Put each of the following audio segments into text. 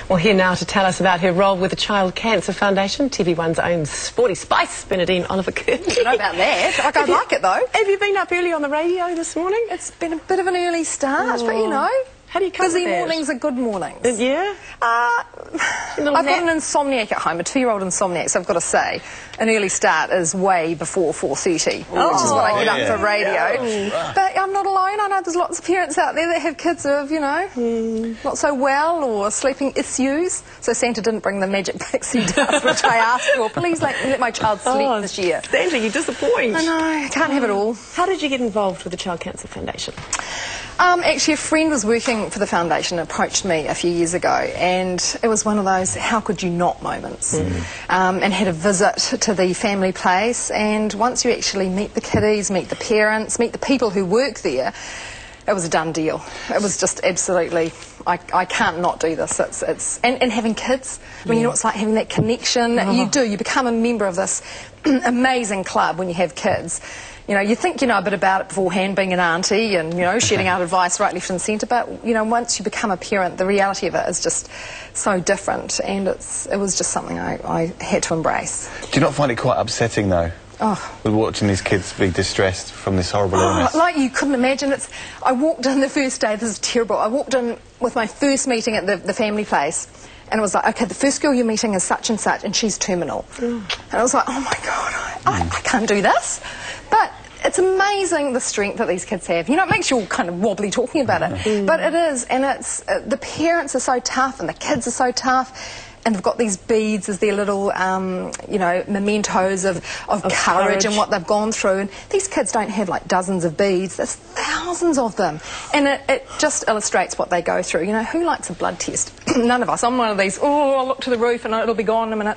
Well, here now to tell us about her role with the Child Cancer Foundation, TV1's own sporty spice, Bernadine Oliver-Curtin. I don't know about that. I like it, though. Have you been up early on the radio this morning? It's been a bit of an early start, but you know. How do you cope with busy that? mornings are good mornings. Yeah? I've got an insomniac at home, a 2-year-old insomniac, so I've got to say, an early start is way before 4:30, which is what I get up for radio. Yeah. But I'm not alone. I know there's lots of parents out there that have kids who have, you know, not so well or sleeping issues. So Santa didn't bring the magic pixie dust, which I asked for. Please let my child sleep this year. Santa, you disappoint. I know, I can't have it all. How did you get involved with the Child Cancer Foundation? Actually, a friend was working for the foundation and approached me a few years ago, and it was one of those how could you not moments. And had a visit to the family place, and once you actually meet the kiddies, meet the parents, meet the people who work there, it was a done deal. It was just absolutely, I can't not do this. And having kids, I mean, you know, it's like having that connection. You become a member of this amazing club when you have kids. You know, you think you know a bit about it beforehand, being an auntie and, you know, shedding out advice right, left and centre, but, you know, once you become a parent, the reality of it is just so different, and it was just something I had to embrace. Do you not find it quite upsetting, though? With watching these kids be distressed from this horrible illness? Like you couldn't imagine. I walked in the first day, this is terrible, I walked in with my first meeting at the family place, and it was like, okay, the first girl you're meeting is such, and she's terminal. And I was like, oh my God, I can't do this. But it's amazing the strength that these kids have. You know, it makes you all kind of wobbly talking about it. But it is, and it's, the parents are so tough and the kids are so tough. And they've got these beads as their little, you know, mementos of courage and what they've gone through. And these kids don't have like dozens of beads. There's thousands of them. And it just illustrates what they go through. You know, who likes a blood test? None of us. I'm one of these, I'll look to the roof and it'll be gone in a minute.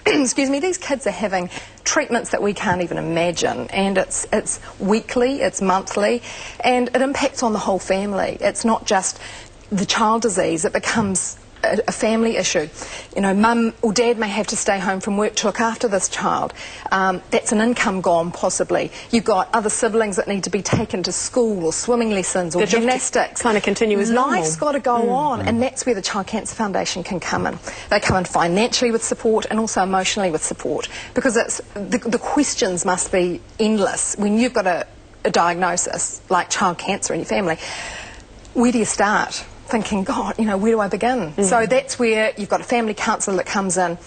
Excuse me. These kids are having treatments that we can't even imagine. And it's weekly, it's monthly, and it impacts on the whole family. It's not just the child disease. It becomes a family issue. You know, mum or dad may have to stay home from work to look after this child. That's an income gone, possibly. You've got other siblings that need to be taken to school or swimming lessons or gymnastics. Kind of continue as normal. Life's got to go on, and that's where the Child Cancer Foundation can come in. They come in financially with support and also emotionally with support, because it's the questions must be endless when you've got a diagnosis like child cancer in your family. Where do you start? Thinking, God, you know, where do I begin? So that's where you've got a family counsellor that comes in,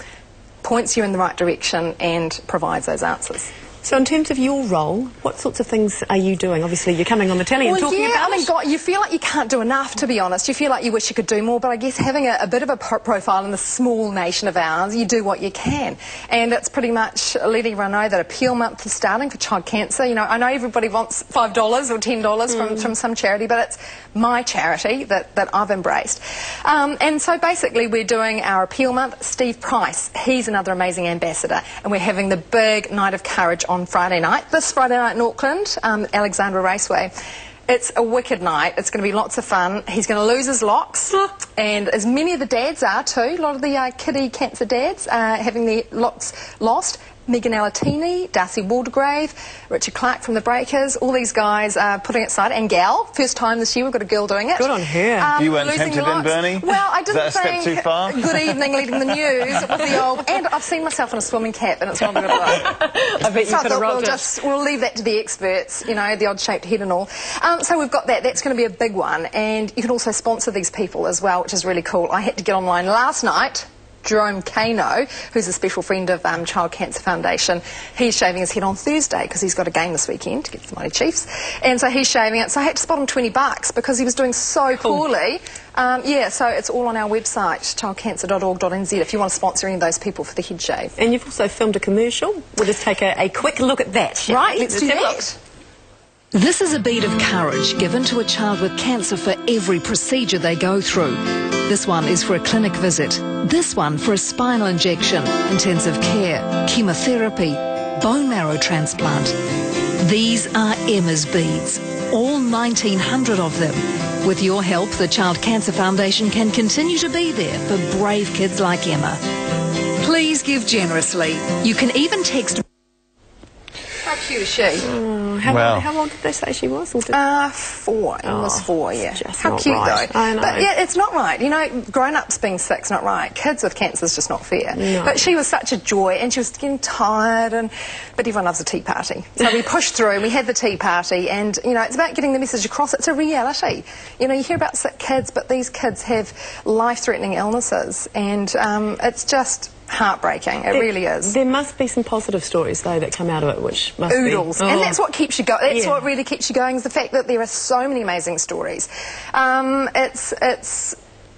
points you in the right direction and provides those answers. So in terms of your role, what sorts of things are you doing? Obviously, you're coming on the telly and talking about I mean, God, you feel like you can't do enough, to be honest. You feel like you wish you could do more, but I guess having a bit of a profile in the small nation of ours, you do what you can. And it's pretty much letting everyone know that Appeal Month is starting for child cancer. You know, I know everybody wants $5 or $10 from some charity, but it's my charity that I've embraced. And so basically we're doing our Appeal Month. Steve Price, he's another amazing ambassador, and we're having the big Night of Courage on Friday night, this Friday night in Auckland, Alexandra Raceway. It's a wicked night. It's going to be lots of fun. He's going to lose his locks, and as many of the dads are too. A lot of the kiddie cancer dads are having their locks lost. Megan Alatini, Darcy Waldegrave, Richard Clark from the Breakers, all these guys are putting it aside, and Gal, first time this year we've got a girl doing it. Good on her. You weren't tempted then, Bernie? Well, I didn't Is that a think, step too far? Good evening, leading the news with the old, and I've seen myself in a swimming cap and it's not a good look. I bet you could have rolled it. We'll leave that to the experts, you know, the odd-shaped head and all. So we've got that. That's going to be a big one, and you can also sponsor these people as well, which is really cool. I had to get online last night. Jerome Kano, who's a special friend of Child Cancer Foundation, he's shaving his head on Thursday because he's got a game this weekend against the Mighty Chiefs, and so he's shaving it. So I had to spot him $20 because he was doing so poorly. Yeah, so it's all on our website, childcancer.org.nz, if you want to sponsor any of those people for the head shave. And you've also filmed a commercial. We'll just take a quick look at that. Right, let's do that. This is a bead of courage given to a child with cancer for every procedure they go through. This one is for a clinic visit. This one for a spinal injection, intensive care, chemotherapy, bone marrow transplant. These are Emma's beads, all 1,900 of them. With your help, the Child Cancer Foundation can continue to be there for brave kids like Emma. Please give generously. You can even text cute is she? How old did they say she was? 4. Almost 4, yeah. How cute, right. though. I know. But, yeah, it's not right. You know, grown-ups being sick's not right. Kids with cancer's just not fair. No. But she was such a joy, and she was getting tired, but everyone loves a tea party. So we pushed through, and we had the tea party, and, you know, it's about getting the message across. It's a reality. You know, you hear about sick kids, but these kids have life-threatening illnesses, and it's just heartbreaking. It really is. There must be some positive stories, though, that come out of it, which must Oodles. be... And that's what keeps you going. That's what really keeps you going, is the fact that there are so many amazing stories. It's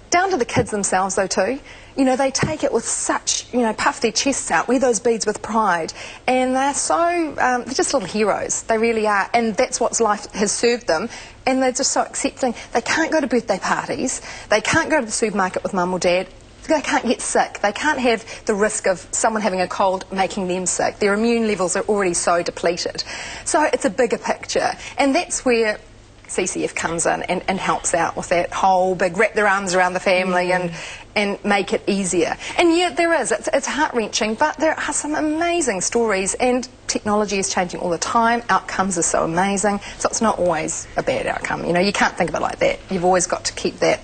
down to the kids themselves, though, too. You know, they take it with such, you know, puff their chests out, wear those beads with pride, and they're so, they're just little heroes. They really are, and that's what life has served them, and they're just so accepting. They can't go to birthday parties, they can't go to the supermarket with mum or dad, they can't get sick, they can't have the risk of someone having a cold making them sick. Their immune levels are already so depleted. So it's a bigger picture, and that's where CCF comes in and helps out with that whole big wrap their arms around the family and make it easier. And yeah, there is. It's heart-wrenching, but there are some amazing stories, and technology is changing all the time. Outcomes are so amazing, so it's not always a bad outcome. You know, you can't think of it like that. You've always got to keep that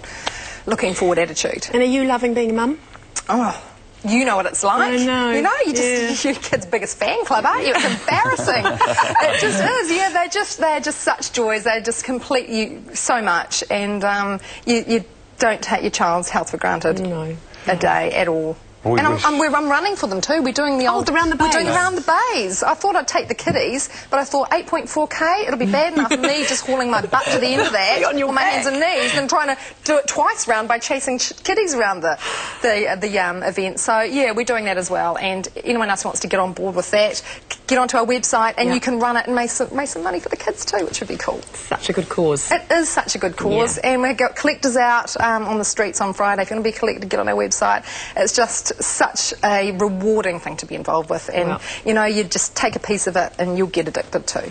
looking forward attitude. And are you loving being a mum? Oh, you know what it's like. I know. You know, you're your kid's biggest fan club, aren't you? It's embarrassing. It just is. Yeah, they're just such joys. They just complete you so much, and you don't take your child's health for granted a day at all. And I'm running for them too. We're doing the old around the bays. We're doing around the bays. I thought I'd take the kiddies, but I thought 8.4k. It'll be bad enough for me just hauling my butt to the end of that on my hands and knees, and trying to do it twice round by chasing kiddies around the event. So yeah, we're doing that as well. And anyone else who wants to get on board with that, get onto our website, and you can run it and make some money for the kids too, which would be cool. Such a good cause. It is such a good cause, and we've got collectors out on the streets on Friday. If you want to be a collector, get on our website. It's just such a rewarding thing to be involved with, and you know, you just take a piece of it and you'll get addicted too.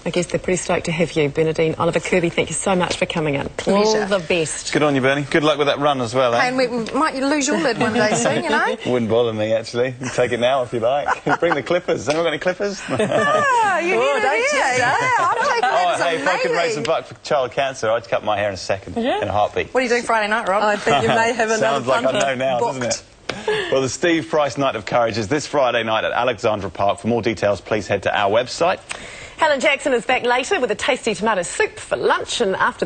I guess they're pretty stoked to have you, Bernadine. Oliver Kirby, thank you so much for coming in. Pleasure. All the best. Good on you, Bernie. Good luck with that run as well, eh? And we might lose your lid one day soon, you know. Wouldn't bother me, actually. You take it now if you like. Bring the clippers. Anyone got any clippers? Oh, you hear it here. Yeah, I'm taking that. Hey, if I could raise a buck for child cancer, I'd cut my hair in a second, in a heartbeat. What are you doing Friday night, Rob? I think you may have another Sounds like I know now, booked. doesn't it? Well, the Steve Price Night of Courage is this Friday night at Alexandra Park. For more details, please head to our website. Helen Jackson is back later with a tasty tomato soup for lunch, and after the